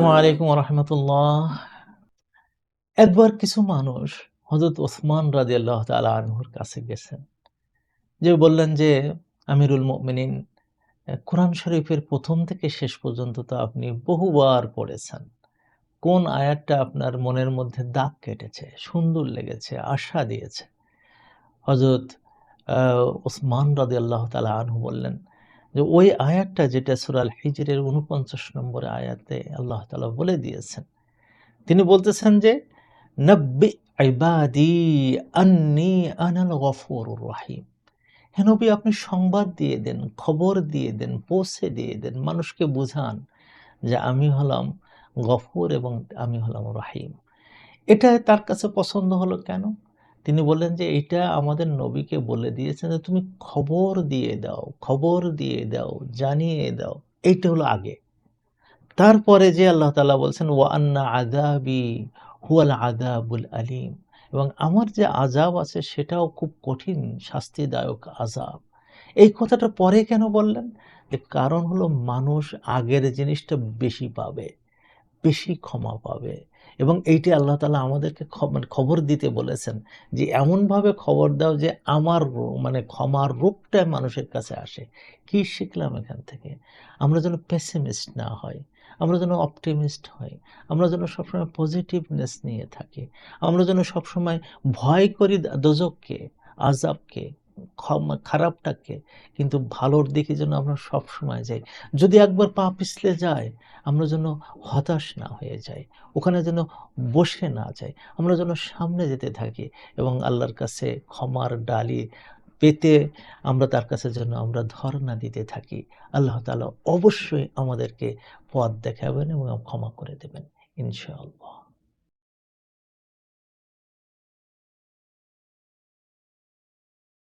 আসসালামু আলাইকুম রহমতুল্লাহ। একবার কিছু মানুষ হযরত ওসমান রাদিয়াল্লাহু তাআলা আনহুর কাছে গেছেন। যে বললেন যে, আমিরুল মুমিনিন, কোরআন শরীফের ১ম থেকে শেষ পর্যন্ত তো আপনি বহুবার পড়েছেন। কোন আয়াতটা আপনার মনের মধ্যে দাগ কেটেছে, সুন্দর লেগেছে, আশা দিয়েছে? হযরত আ ওসমান রাদিয়াল্লাহু তাআলা আনহু বললেন যে, ওই আয়াতটা যেটা সূরা আল হিজরের ৪৯ নম্বর আয়াতে আল্লাহ তাআলা বলে দিয়েছেন। তিনি বলতেছেন যে, নাব্বি ইবাদি আন্নী আনাল গফুরুর রহিম। হে নবী, আপনি সংবাদ দিয়ে দেন, খবর দিয়ে দেন, পৌঁছে দিয়ে দেন, মানুষকে বুঝান যে আমি হলাম গফুর এবং আমি হলাম রহিম। এটা তার কাছে পছন্দ হলো কেন? তিনি বললেন যে, এটা আমাদের নবীকে বলে দিয়েছেন যে তুমি খবর দিয়ে দাও, খবর দিয়ে দাও, জানিয়ে দাও। এইটা হলো আগে। তারপরে যে আল্লাহ তাআলা বলছেন, ওয়া আন্না আযাবি হুয়াল আযাবুল আলীম, এবং আমার যে আযাব আছে সেটাও খুব কঠিন শাস্তিদায়ক আযাব। এই কথাটা পরে কেন বললেন? যে কারণ হলো মানুষ আগের জিনিসটা বেশি পাবে, বেশি ক্ষমা পাবে, এবং এইটি আল্লাহ তাআলা আমাদেরকে মানে খবর দিতে বলেছেন যে এমনভাবে খবর দাও যে আমার মানে ক্ষমার রূপটা মানুষের কাছে আসে। কি শিখলাম এখান থেকে? আমরা যেন পেসিমিস্ট না হই, আমরা যেন অপটিমিস্ট হই, আমরা যেন সবসময় পজিটিভনেস নিয়ে থাকি, আমরা যেন সবসময় ভয় করি দোজখকে, আযাবকে, খারাপটাকে, কিন্তু ভালোর দিকে যেন আমরা সবসময় যাই। যদি একবার পা পিছলে যায়, আমরা যেন হতাশ না হয়ে যাই, ওখানে যেন বসে না যাই, আমরা যেন সামনে যেতে থাকি এবং আল্লাহর কাছে ক্ষমার ডালি পেতে আমরা তার কাছে যেন আমরা ধর্ণা দিতে থাকি। আল্লাহ তাআলা অবশ্যই আমাদেরকে পথ দেখাবেন এবং ক্ষমা করে দেবেন ইনশাআল্লাহ।